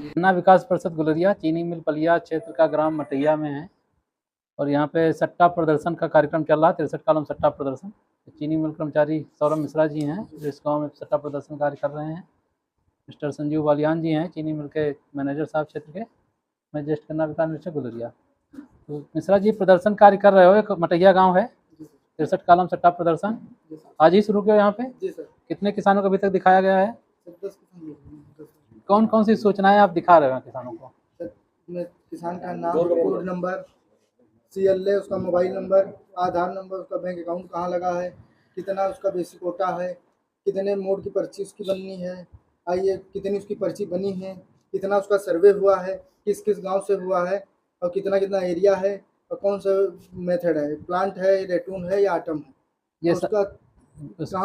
गन्ना विकास परिषद गुलरिया चीनी मिल पलिया क्षेत्र का ग्राम मटैया में है और यहाँ पे सट्टा प्रदर्शन का कार्यक्रम चल रहा है। 63 कॉलम सट्टा प्रदर्शन। चीनी मिल कर्मचारी सौरभ मिश्रा जी हैं जो इस गांव में सट्टा प्रदर्शन कार्य कर रहे हैं। मिस्टर संजीव बालियान जी हैं चीनी मिल के मैनेजर साहब क्षेत्र के। मैं ज्येष्ठ गन्ना विकास निरीक्षक गुलरिया। तो मिश्रा जी प्रदर्शन कार्य कर रहे हो, एक मटैया गाँव है, 63 कॉलम सट्टा प्रदर्शन आज ही शुरू किया यहाँ पे। जी सर। कितने किसानों को अभी तक दिखाया गया है? 10 कौन कौन सी सूचनाएं आप दिखा रहे हो किसानों को? में किसान का नाम, कोड नंबर, CLA, उसका मोबाइल नंबर, आधार नंबर, उसका बैंक अकाउंट कहाँ लगा है, कितना उसका बेसिक कोटा है, कितने मोड की पर्ची उसकी बननी है, आइए कितनी उसकी पर्ची बनी है, कितना उसका सर्वे हुआ है, किस किस गांव से हुआ है और कितना कितना एरिया है और कौन सा मेथड है, प्लांट है, रेटून है या आटम है, ये उसका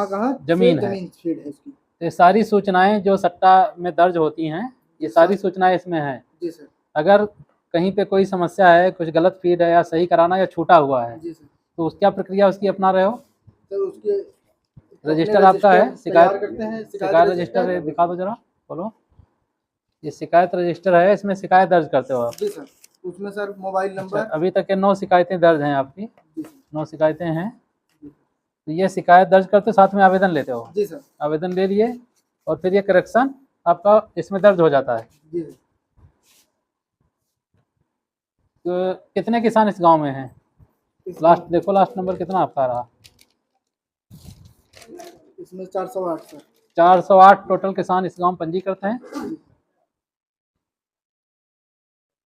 कहाँ जमीन है, फीड है उसकी। ये सारी सूचनाएं जो सट्टा में दर्ज होती हैं ये सारी सूचनाएं इसमें हैं। जी सर। अगर कहीं पे कोई समस्या है, कुछ गलत फीड है या सही कराना या छूटा हुआ है, जी सर, तो उस क्या प्रक्रिया उसकी अपना रहे हो? सर उसके रजिस्टर आपका है, शिकायत करते हैं, शिकायत रजिस्टर दिखा दो जरा, बोलो। ये शिकायत रजिस्टर है, इसमें शिकायत दर्ज करते हो आप? जी सर। उसमें सर मोबाइल नंबर। अभी तक के 9 शिकायतें दर्ज हैं आपकी, 9 शिकायतें हैं। तो ये शिकायत दर्ज करते साथ में आवेदन लेते हो? जी सर। आवेदन ले लिए और फिर ये करेक्शन आपका इसमें दर्ज हो जाता है। जी। तो कितने किसान इस गांव में हैं? लास्ट देखो, लास्ट नंबर कितना आपका रहा? इसमें 408 सर। 408 टोटल किसान इस गांव में पंजीकृत हैं।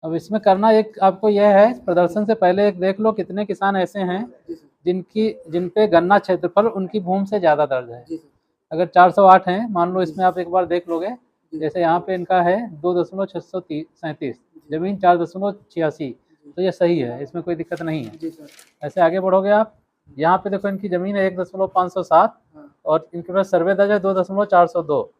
अब इसमें करना एक आपको यह है, प्रदर्शन से पहले एक देख लो कितने किसान ऐसे हैं जिन पे गन्ना क्षेत्रफल उनकी भूमि से ज़्यादा दर्ज है। अगर 408 हैं, मान लो, इसमें आप एक बार देख लोगे, जैसे यहाँ पे इनका है 2.637 जमीन 4.86, तो ये सही है, इसमें कोई दिक्कत नहीं है। ऐसे आगे बढ़ोगे आप, यहाँ पे देखो इनकी जमीन है 1.507 और इनके पास सर्वे दर्ज है 2.402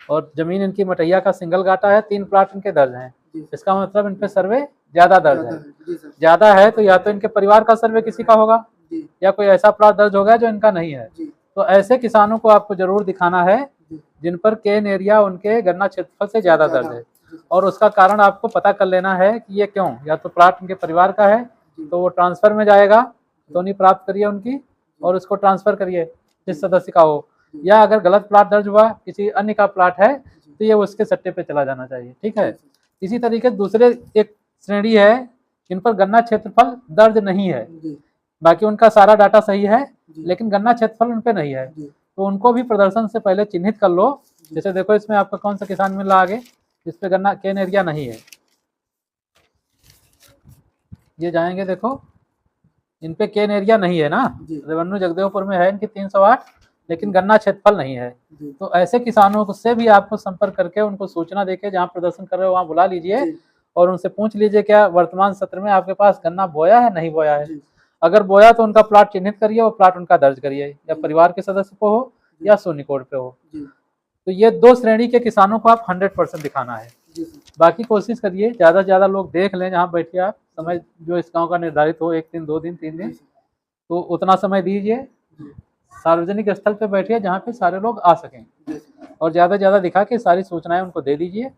और जमीन इनकी मटैया का सिंगल गाटा है, 3 प्लाट इनके दर्ज हैं। इसका मतलब इन पे सर्वे ज़्यादा दर्ज है। ज़्यादा है तो या तो इनके परिवार का सर्वे किसी का होगा या कोई ऐसा प्लाट दर्ज होगा जो इनका नहीं है। तो ऐसे किसानों को आपको जरूर दिखाना है जिन पर केन एरिया उनके गन्ना क्षेत्रफल से ज़्यादा दर्ज है, और उसका कारण आपको पता कर लेना है कि ये क्यों। या तो प्लाट उनके परिवार का है तो वो ट्रांसफर में जाएगा, तो नहीं प्राप्त करिए उनकी और उसको ट्रांसफर करिए जिस सदस्य का हो, या अगर गलत प्लाट दर्ज हुआ किसी अन्य का प्लाट है तो ये उसके सट्टे पे चला जाना चाहिए। ठीक है। इसी तरीके दूसरे एक श्रेणी है जिन पर गन्ना क्षेत्रफल दर्ज नहीं है, बाकी उनका सारा डाटा सही है लेकिन गन्ना क्षेत्रफल उन पे नहीं है, तो उनको भी प्रदर्शन से पहले चिन्हित कर लो। जैसे देखो इसमें आपका कौन सा किसान मिल रहा आगे जिस पे गन्ना केन एरिया नहीं है, ये जाएंगे, देखो इन पे केन एरिया नहीं है ना, रेवेन्यू जगदेवपुर में है इनकी 308 लेकिन गन्ना क्षेत्रफल नहीं है। तो ऐसे किसानों से भी आपको संपर्क करके उनको सूचना देके जहाँ प्रदर्शन कर रहे हो वहाँ बुला लीजिए और उनसे पूछ लीजिए क्या वर्तमान सत्र में आपके पास गन्ना बोया है, नहीं बोया है। अगर बोया तो उनका प्लाट चिन्हित करिए और प्लाट उनका दर्ज करिए, या परिवार के सदस्य को हो या शून्य कोड पे हो। तो ये 2 श्रेणी के किसानों को आप 100% दिखाना है। बाकी कोशिश करिए ज़्यादा से ज़्यादा लोग देख लें, जहाँ बैठिए आप, समय जो इस गाँव का निर्धारित हो, 1 दिन 2 दिन 3 दिन, तो उतना समय दीजिए। सार्वजनिक स्थल पे बैठिए जहाँ पे सारे लोग आ सकें और ज़्यादा से ज़्यादा दिखा के सारी सूचनाएं उनको दे दीजिए।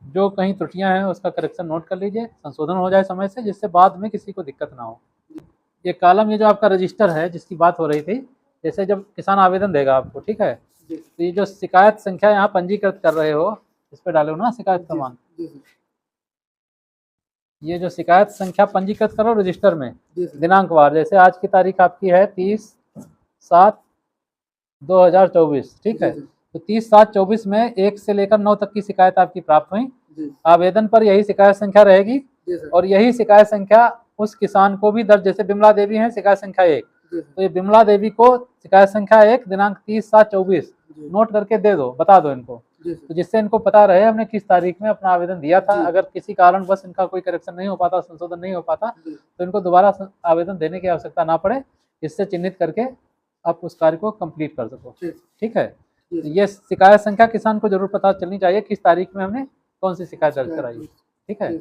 जो कहीं त्रुटियां हैं उसका करेक्शन नोट कर लीजिए, संशोधन हो जाए समय से, जिससे बाद में किसी को दिक्कत ना हो। ये कॉलम, ये जो आपका रजिस्टर है जिसकी बात हो रही थी, जैसे जब किसान आवेदन देगा आपको, ठीक है, तो ये जो शिकायत संख्या यहाँ पंजीकृत कर रहे हो इस पर डालो ना शिकायत क्रमांक। ये जो शिकायत संख्या पंजीकृत करो रजिस्टर में दिनांकवार, जैसे आज की तारीख आपकी है 30/7/2024, ठीक है, तो 30/7/24 में 1 से लेकर 9 तक की शिकायत आपकी प्राप्त हुई। आवेदन पर यही शिकायत संख्या रहेगी और यही शिकायत संख्या उस किसान को भी दर्ज, जैसे बिमला देवी है शिकायत संख्या 1, तो ये बिमला देवी को शिकायत संख्या 1 दिनांक 30/7/24 नोट करके दे दो, बता दो इनको, तो जिससे इनको पता रहे हमने किस तारीख में अपना आवेदन दिया था। अगर किसी कारण बस इनका कोई करेक्शन नहीं हो पाता, संशोधन नहीं हो पाता, तो इनको दोबारा आवेदन देने की आवश्यकता ना पड़े, इससे चिन्हित करके आप उस कार्य को कंप्लीट कर सको। ठीक है। तो ये शिकायत संख्या किसान को जरूर पता चलनी चाहिए किस तारीख में हमने कौन सी शिकायत दर्ज कराई। ठीक है।